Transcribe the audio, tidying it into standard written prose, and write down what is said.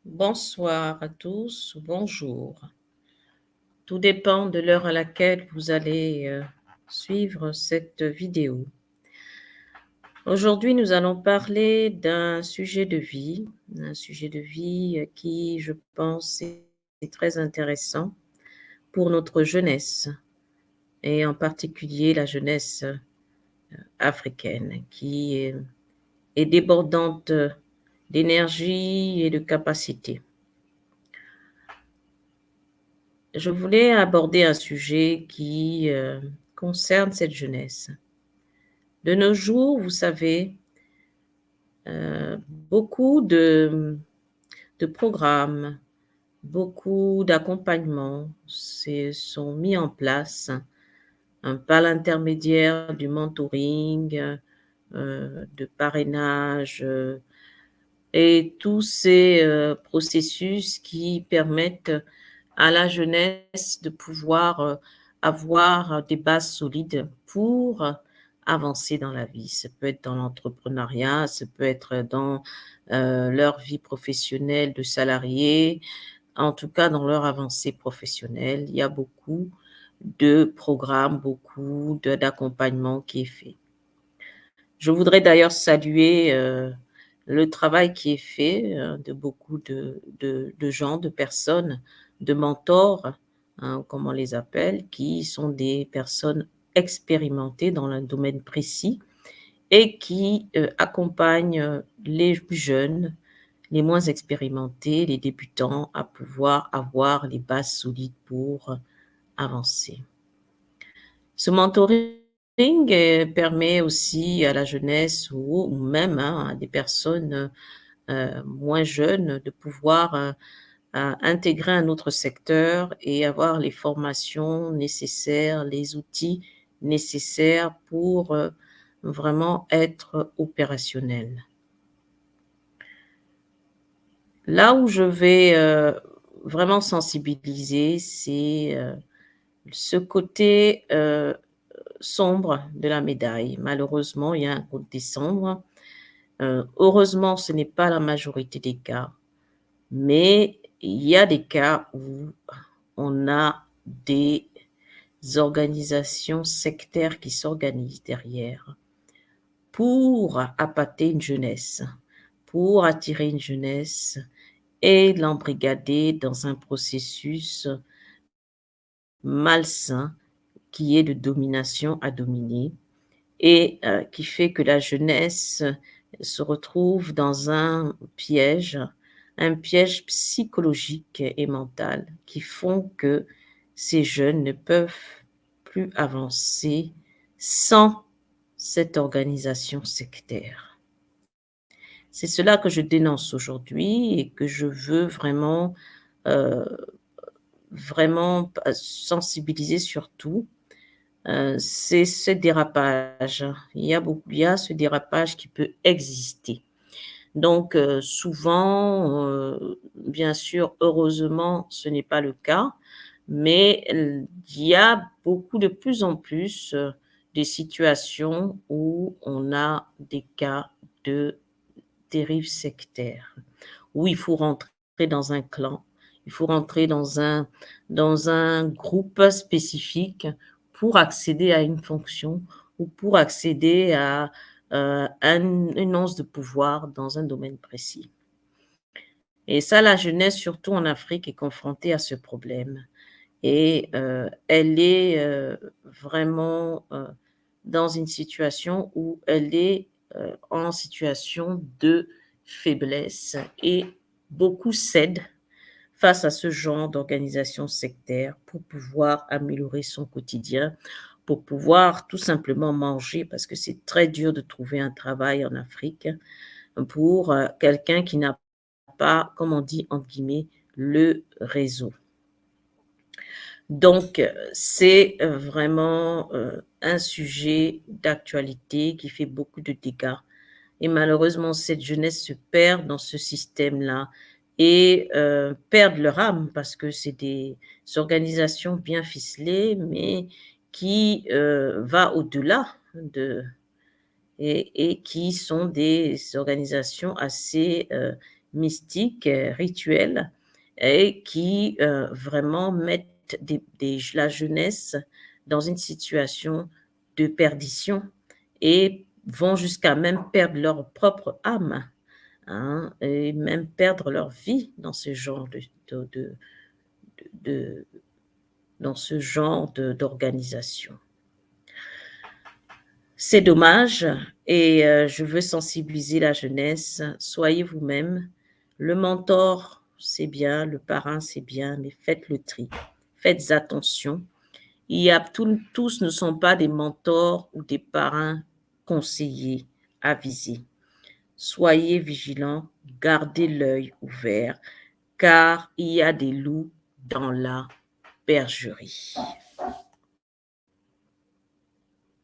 Bonsoir à tous, ou bonjour. Tout dépend de l'heure à laquelle vous allez suivre cette vidéo. Aujourd'hui, nous allons parler d'un sujet de vie, qui, je pense, est très intéressant pour notre jeunesse, et en particulier la jeunesse africaine, qui est débordante d'énergie et de capacité. Je voulais aborder un sujet qui concerne cette jeunesse. De nos jours, vous savez, beaucoup de programmes, beaucoup d'accompagnements sont mis en place par l'intermédiaire du mentoring, de parrainage, et tous ces processus qui permettent à la jeunesse de pouvoir avoir des bases solides pour avancer dans la vie. Ça peut être dans l'entrepreneuriat, ça peut être dans leur vie professionnelle de salarié, en tout cas dans leur avancée professionnelle. Il y a beaucoup de programmes, beaucoup d'accompagnement qui est fait. Je voudrais d'ailleurs saluer le travail qui est fait de beaucoup de gens, de personnes, de mentors, hein, comme on les appelle, qui sont des personnes expérimentées dans un domaine précis et qui accompagnent les plus jeunes, les moins expérimentés, les débutants à pouvoir avoir les bases solides pour avancer. Ce mentoring permet aussi à la jeunesse ou même à des personnes moins jeunes de pouvoir intégrer un autre secteur et avoir les formations nécessaires, les outils nécessaires pour vraiment être opérationnel. Là où je vais vraiment sensibiliser, c'est ce côté sombre de la médaille. Malheureusement, il y a un côté sombre. Heureusement, ce n'est pas la majorité des cas, mais il y a des cas où on a des organisations sectaires qui s'organisent derrière pour appâter une jeunesse, pour attirer une jeunesse et l'embrigader dans un processus malsain qui est de domination à dominer et qui fait que la jeunesse se retrouve dans un piège psychologique et mental qui font que ces jeunes ne peuvent plus avancer sans cette organisation sectaire. C'est cela que je dénonce aujourd'hui et que je veux vraiment, euh, vraiment sensibiliser surtout. C'est ce dérapage. Il y a ce dérapage qui peut exister. Donc, souvent, bien sûr, heureusement, ce n'est pas le cas, mais il y a de plus en plus, des situations où on a des cas de dérive sectaire, où il faut rentrer dans un clan, il faut rentrer dans un groupe spécifique pour accéder à une fonction ou pour accéder à une once de pouvoir dans un domaine précis. Et ça, la jeunesse, surtout en Afrique, est confrontée à ce problème. Et elle est vraiment dans une situation où elle est en situation de faiblesse et beaucoup cèdent face à ce genre d'organisation sectaire pour pouvoir améliorer son quotidien, pour pouvoir tout simplement manger, parce que c'est très dur de trouver un travail en Afrique pour quelqu'un qui n'a pas, comme on dit, entre guillemets, le réseau. Donc, c'est vraiment un sujet d'actualité qui fait beaucoup de dégâts. Et malheureusement, cette jeunesse se perd dans ce système-là et perdent leur âme parce que c'est des organisations bien ficelées, mais qui va au-delà et qui sont des organisations assez mystiques, rituels, et qui vraiment mettent la jeunesse dans une situation de perdition et vont jusqu'à même perdre leur propre âme, hein, et même perdre leur vie dans ce genre de- dans ce genre d'organisation. C'est dommage et je veux sensibiliser la jeunesse. Soyez vous-même. Le mentor, c'est bien, le parrain, c'est bien, mais faites le tri. Faites attention. Tous ne sont pas des mentors ou des parrains conseillers, avisés. Soyez vigilants, gardez l'œil ouvert, car il y a des loups dans la bergerie.